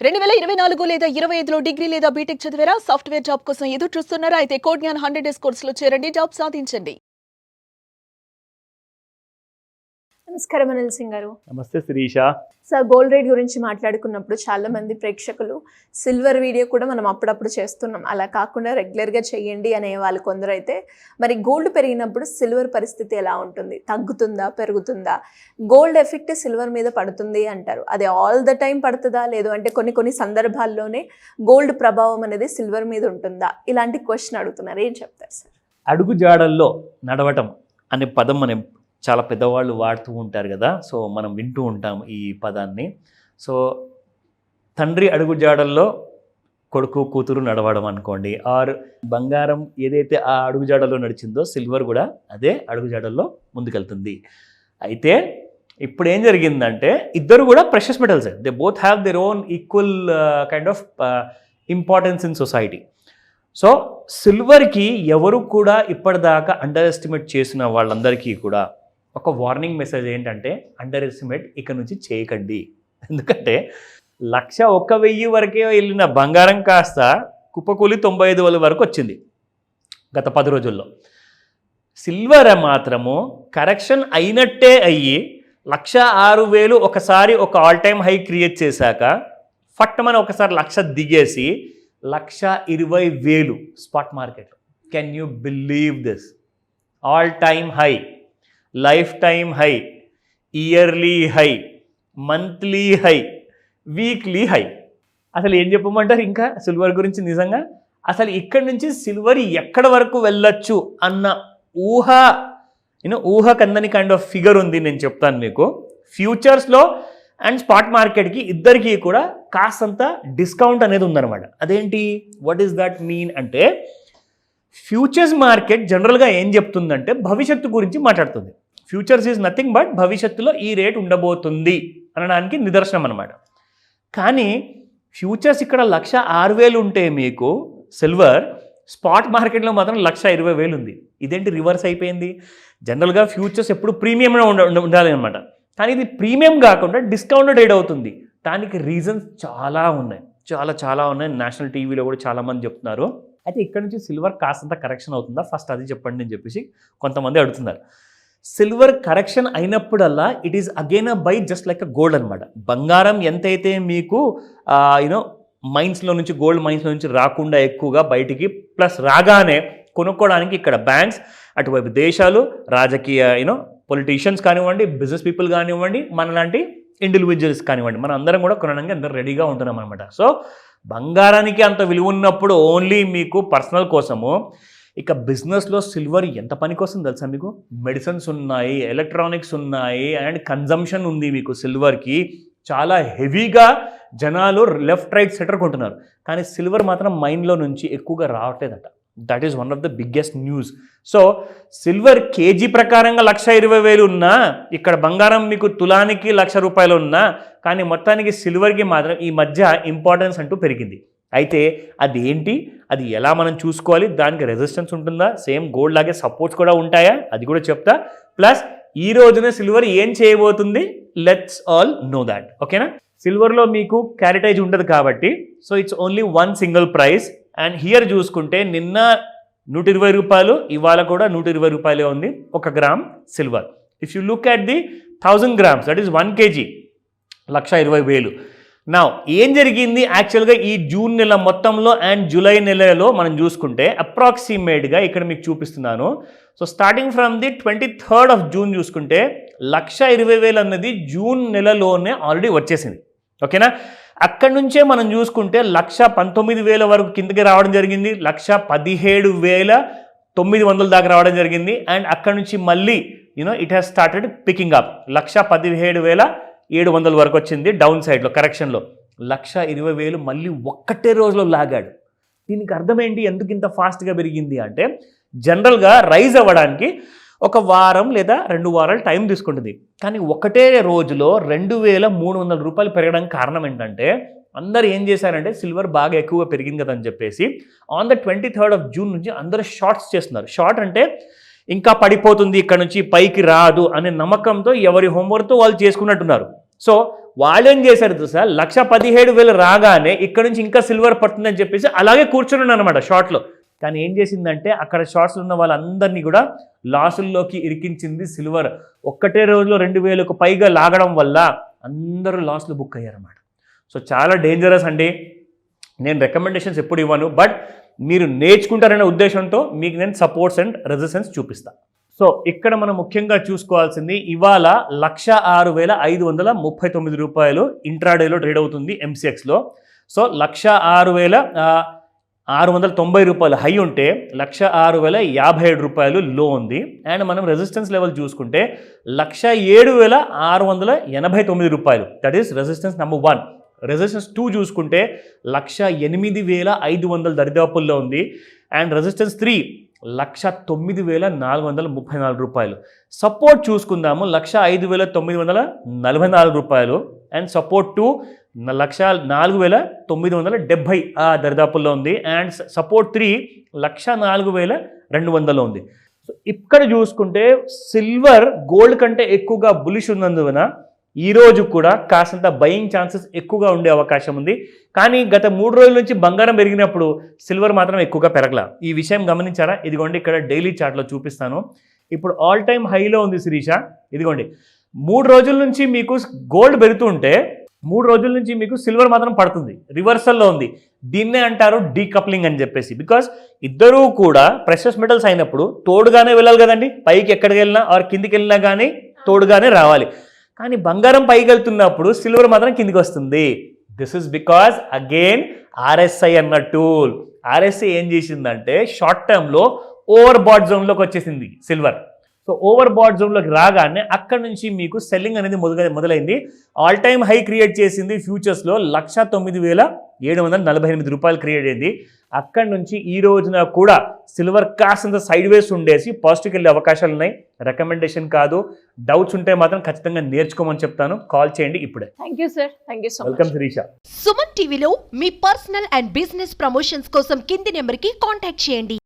2024 లేదా 25లో డిగ్రీ లేదా బీటెక్ చదివారా? సాఫ్ట్‌వేర్ జాబ్ కోసం ఎదురు చూస్తున్నారా? అయితే కోడ్ జ్ఞాన్ 100 డేస్ కోర్సులో చేరండి, జాబ్ సాధించండి. నమస్కారం అనిల్ సింగ్ గారు. నమస్తే శిరీష. సార్, గోల్డ్ రేట్ గురించి మాట్లాడుకున్నప్పుడు చాలా మంది ప్రేక్షకులు సిల్వర్ వీడియో కూడా మనం అప్పుడప్పుడు చేస్తున్నాం, అలా కాకుండా రెగ్యులర్గా చేయండి అనే వాళ్ళు కొందరు అయితే, మరి గోల్డ్ పెరిగినప్పుడు సిల్వర్ పరిస్థితి ఎలా ఉంటుంది? తగ్గుతుందా, పెరుగుతుందా? గోల్డ్ ఎఫెక్ట్ సిల్వర్ మీద పడుతుంది అంటారు, అది ఆల్ ద టైం పడుతుందా, లేదు అంటే కొన్ని సందర్భాల్లోనే గోల్డ్ ప్రభావం అనేది సిల్వర్ మీద ఉంటుందా? ఇలాంటి క్వశ్చన్ అడుగుతున్నారు, ఏం చెప్తారు సార్? అడుగు జాడల్లో నడవటం అనే పదం మనం చాలా పెద్దవాళ్ళు వాడుతూ ఉంటారు కదా, సో మనం వింటూ ఉంటాం ఈ పదాన్ని. సో తండ్రి అడుగు జాడల్లో కొడుకు కూతురు నడవడం అనుకోండి, ఆర్ బంగారం ఏదైతే ఆ అడుగు జాడల్లో నడిచిందో సిల్వర్ కూడా అదే అడుగు జాడల్లో ముందుకెళ్తుంది. అయితే ఇప్పుడు ఏం జరిగిందంటే ఇద్దరు కూడా precious metals, they both have their own equal kind of importance in society. So సిల్వర్కి ఎవరు కూడా ఇప్పటిదాకా అండర్ ఎస్టిమేట్ చేసిన వాళ్ళందరికీ కూడా ఒక వార్నింగ్ మెసేజ్ ఏంటంటే, అండర్ ఎస్టిమేట్ ఇక నుంచి చేయకండి. ఎందుకంటే 1,01,000 వరకే వెళ్ళిన బంగారం కాస్త కుప్పకూలి 95,000 వరకు వచ్చింది గత 10 రోజుల్లో. సిల్వర్ మాత్రము కరెక్షన్ అయినట్టే అయ్యి 1,06,000 ఒకసారి ఒక ఆల్ టైమ్ హై క్రియేట్ చేశాక ఫట్టమని ఒకసారి 1,00,000 దిగేసి 1,20,000 spot market. Can you believe this? All time high, life time high, yearly high, monthly high, weekly high. అసలు ఏం చెప్పమంటారు ఇంకా సిల్వర్ గురించి? నిజంగా అసలు ఇక్కడి నుంచి సిల్వర్ ఎక్కడ వరకు వెళ్ళొచ్చు అన్న ఊహ కందని కైండ్ ఆఫ్ ఫిగర్ ఉంది, నేను చెప్తాను మీకు. ఫ్యూచర్స్లో అండ్ స్పాట్ మార్కెట్కి ఇద్దరికీ కూడా కాస్తంత డిస్కౌంట్ అనేది ఉందన్నమాట. అదేంటి, వాట్ ఈస్ దట్ మీన్ అంటే, ఫ్యూచర్స్ మార్కెట్ జనరల్గా ఏం చెప్తుందంటే భవిష్యత్తు గురించి మాట్లాడుతుంది. ఫ్యూచర్స్ ఈజ్ నథింగ్ బట్ భవిష్యత్తులో ఈ రేట్ ఉండబోతుంది అనడానికి నిదర్శనం అనమాట. కానీ ఫ్యూచర్స్ ఇక్కడ 1,06,000 ఉంటే మీకు సిల్వర్, స్పాట్ మార్కెట్లో మాత్రం 1,20,000 ఉంది. ఇదేంటి రివర్స్ అయిపోయింది? జనరల్గా ఫ్యూచర్స్ ఎప్పుడు ప్రీమియంలో ఉండాలి అనమాట, కానీ ఇది ప్రీమియం కాకుండా డిస్కౌంట్ ట్రేడ్ అవుతుంది. దానికి రీజన్స్ చాలా ఉన్నాయి, చాలా ఉన్నాయి. నేషనల్ టీవీలో కూడా చాలామంది చెప్తున్నారు. అయితే ఇక్కడ నుంచి సిల్వర్ కాస్తంత కరెక్షన్ అవుతుందా, ఫస్ట్ అది చెప్పండి అని చెప్పేసి కొంతమంది అడుగుతున్నారు. సిల్వర్ కరెక్షన్ అయినప్పుడల్లా it is again a buy just like a gold అనమాట. బంగారం ఎంతైతే మీకు మైన్స్లో నుంచి, గోల్డ్ మైన్స్లో నుంచి రాకుండా ఎక్కువగా బయటికి, ప్లస్ రాగానే కొనుక్కోవడానికి ఇక్కడ బ్యాంక్స్, అటువైపు దేశాలు, రాజకీయ పొలిటీషియన్స్ కానివ్వండి, బిజినెస్ పీపుల్ కానివ్వండి, మనలాంటి ఇండివిజువల్స్ కానివ్వండి, మన అందరం కూడా కొనడానికి అందరూ రెడీగా ఉంటున్నాం అనమాట. సో బంగారానికి అంత విలువ ఉన్నప్పుడు ఓన్లీ మీకు పర్సనల్ కోసము, ఇక బిజినెస్లో సిల్వర్ ఎంత పనికి వస్తుంది తెలుసా మీకు? మెడిసిన్స్ ఉన్నాయి, ఎలక్ట్రానిక్స్ ఉన్నాయి, అండ్ కన్జంప్షన్ ఉంది మీకు సిల్వర్కి. చాలా హెవీగా జనాలు లెఫ్ట్ రైట్ సెటర్ కొంటున్నారు, కానీ సిల్వర్ మాత్రం మైండ్లో నుంచి ఎక్కువగా రావట్లేదట. That is one of the biggest news. So silver KG ప్రకారంగా 1,20,000 ఉన్నా, ఇక్కడ బంగారం మీకు తులానికి 1,00,000 రూపాయలు ఉన్నా, కానీ మొత్తానికి సిల్వర్కి మాత్రం ఈ మధ్య ఇంపార్టెన్స్ అంటూ పెరిగింది. అయితే అది ఏంటి, అది ఎలా మనం చూసుకోవాలి, దానికి రెసిస్టెన్స్ ఉంటుందా, సేమ్ గోల్డ్ లాగే సపోర్ట్స్ కూడా ఉంటాయా, అది కూడా చెప్తా. ప్లస్ ఈ రోజున సిల్వర్ ఏం చేయబోతుంది, లెట్స్ ఆల్ నో దాట్. ఓకేనా? సిల్వర్లో మీకు క్యారెటేజ్ ఉంటుంది కాబట్టి, so it's only one single price. And here చూసుకుంటే నిన్న 120 రూపాయలు, ఇవాళ కూడా 120 రూపాయలే ఉంది 1 gram silver. If you look at the 1000 grams, that is 1 kg, 1,20,000. నా ఏం జరిగింది యాక్చువల్గా ఈ జూన్ నెల మొత్తంలో అండ్ జూలై నెలలో మనం చూసుకుంటే అప్రాక్సిమేట్గా ఇక్కడ మీకు చూపిస్తున్నాను. So starting from the 23rd of June చూసుకుంటే 1,20,000 అన్నది జూన్ నెలలోనే ఆల్రెడీ వచ్చేసింది. ఓకేనా? అక్కడి నుంచే మనం చూసుకుంటే 1,19,000 వరకు కిందకి రావడం జరిగింది, 1,17,900 దాకా రావడం జరిగింది. అండ్ అక్కడి నుంచి మళ్ళీ it has started picking up. 1,17,700 వరకు వచ్చింది డౌన్ సైడ్లో కరెక్షన్లో. 1,20,000 మళ్ళీ ఒక్కటే రోజులో లాగాడు. దీనికి అర్థం ఏంటి, ఎందుకు ఇంత ఫాస్ట్గా పెరిగింది అంటే, జనరల్గా రైజ్ అవ్వడానికి 1 వారం లేదా 2 వారాలు టైం తీసుకుంటుంది, కానీ ఒకటే రోజులో 2,300 రూపాయలు పెరగడానికి కారణం ఏంటంటే, అందరు ఏం చేశారంటే సిల్వర్ బాగా ఎక్కువగా పెరిగింది కదా అని చెప్పేసి on the 23rd of June నుంచి అందరూ షార్ట్స్ చేస్తున్నారు. షార్ట్ అంటే ఇంకా పడిపోతుంది, ఇక్కడ నుంచి పైకి రాదు అనే నమ్మకంతో ఎవరి హోంవర్క్తో వాళ్ళు చేసుకున్నట్టున్నారు. సో వాళ్ళు ఏం చేశారు తెలుసా, 1,17,000 రాగానే ఇక్కడ నుంచి ఇంకా సిల్వర్ పడుతుందని చెప్పేసి అలాగే కూర్చొని ఉన్నాను అనమాట షార్ట్లో. కానీ ఏం చేసిందంటే అక్కడ షార్ట్స్లో ఉన్న వాళ్ళందరినీ కూడా లాసుల్లోకి ఇరికించింది సిల్వర్. ఒక్కటే రోజులో 2,000కు పైగా లాగడం వల్ల అందరూ లాస్లో బుక్ అయ్యారన్నమాట. సో చాలా డేంజరస్ అండి. నేను రికమెండేషన్స్ ఎప్పుడు ఇవ్వను, బట్ మీరు నేర్చుకుంటారనే ఉద్దేశంతో మీకు నేను సపోర్ట్స్ అండ్ రెసిస్టెన్స్ చూపిస్తాను. సో ఇక్కడ మనం ముఖ్యంగా చూసుకోవాల్సింది ఇవాళ 16,539 రూపాయలు ఇంట్రాడేలో ట్రేడ్ అవుతుంది MCXలో. సో 16,690 రూపాయలు హై ఉంటే 16,057 రూపాయలు లో ఉంది. అండ్ మనం రెసిస్టెన్స్ లెవెల్ చూసుకుంటే 17,689 రూపాయలు, that is resistance number 1. Resistance 2 చూసుకుంటే 8,500 దరిదాపుల్లో ఉంది. అండ్ రెసిస్టెన్స్ 3 9,434 రూపాయలు. సపోర్ట్ చూసుకుందాము 5,944 రూపాయలు. అండ్ సపోర్ట్ 2 4,970 దరిదాపుల్లో ఉంది. అండ్ సపోర్ట్ 3 4,0200 ఉంది. సో ఇక్కడ చూసుకుంటే సిల్వర్ గోల్డ్ కంటే ఎక్కువగా బులిష్ ఉన్నందువలన ఈరోజు కూడా కాసంత బయింగ్ ఛాన్సెస్ ఎక్కువగా ఉండే అవకాశం ఉంది. కానీ గత 3 రోజుల నుంచి బంగారం పెరిగినప్పుడు సిల్వర్ మాత్రం ఎక్కువగా పెరగల. ఈ విషయం గమనించారా? ఇదిగోండి ఇక్కడ డైలీ చార్ట్లో చూపిస్తాను. ఇప్పుడు ఆల్ టైమ్ హైలో ఉంది శిరీష. ఇదిగోండి 3 రోజుల నుంచి మీకు గోల్డ్ పెరుగుతుంటే 3 రోజుల నుంచి మీకు సిల్వర్ మాత్రం పడుతుంది, రివర్సల్లో ఉంది. దీన్నే అంటారు డీకప్లింగ్ అని చెప్పేసి. బికాస్ ఇద్దరూ కూడా ప్రెషస్ మెటల్స్ అయినప్పుడు తోడుగానే వెళ్ళాలి కదండి. పైకి ఎక్కడికి వెళ్ళినా ఆర్ కిందికి వెళ్ళినా కానీ తోడుగానే రావాలి. కానీ బంగారం పైకి వెళ్తున్నప్పుడు సిల్వర్ మాత్రం కిందికి వస్తుంది. This is because again RSI అన్న టూల్. RSI ఏం చేసిందంటే షార్ట్ టర్మ్లో ఓవర్ బాట్ జోన్లోకి వచ్చేసింది సిల్వర్. సో ఓవర్ బాట్ జోన్లోకి రాగానే అక్కడ నుంచి మీకు సెల్లింగ్ అనేది మొదలైంది. ఆల్ టైమ్ హై క్రియేట్ చేసింది ఫ్యూచర్స్లో 9,748 రూపాయలు క్రియేట్ అయింది. అక్కడి నుంచి ఈ రోజున కూడా సిల్వర్ కాస్తంత సైడ్ వేస్ ఉండేసి పాజిటివ్కి వెళ్ళే అవకాశాలు ఉన్నాయి. రికమెండేషన్ కాదు. డౌట్స్ ఉంటే మాత్రం ఖచ్చితంగా నేర్చుకోమని చెప్తాను. కాల్ చేయండి ఇప్పుడే. Thank you sir. Thank you so much. Welcome Sirisha. Suman టీవీలో మీ పర్సనల్ అండ్ బిజినెస్ ప్రమోషన్స్ కోసం కింది నెంబర్కి కాంటాక్ట్ చేయండి.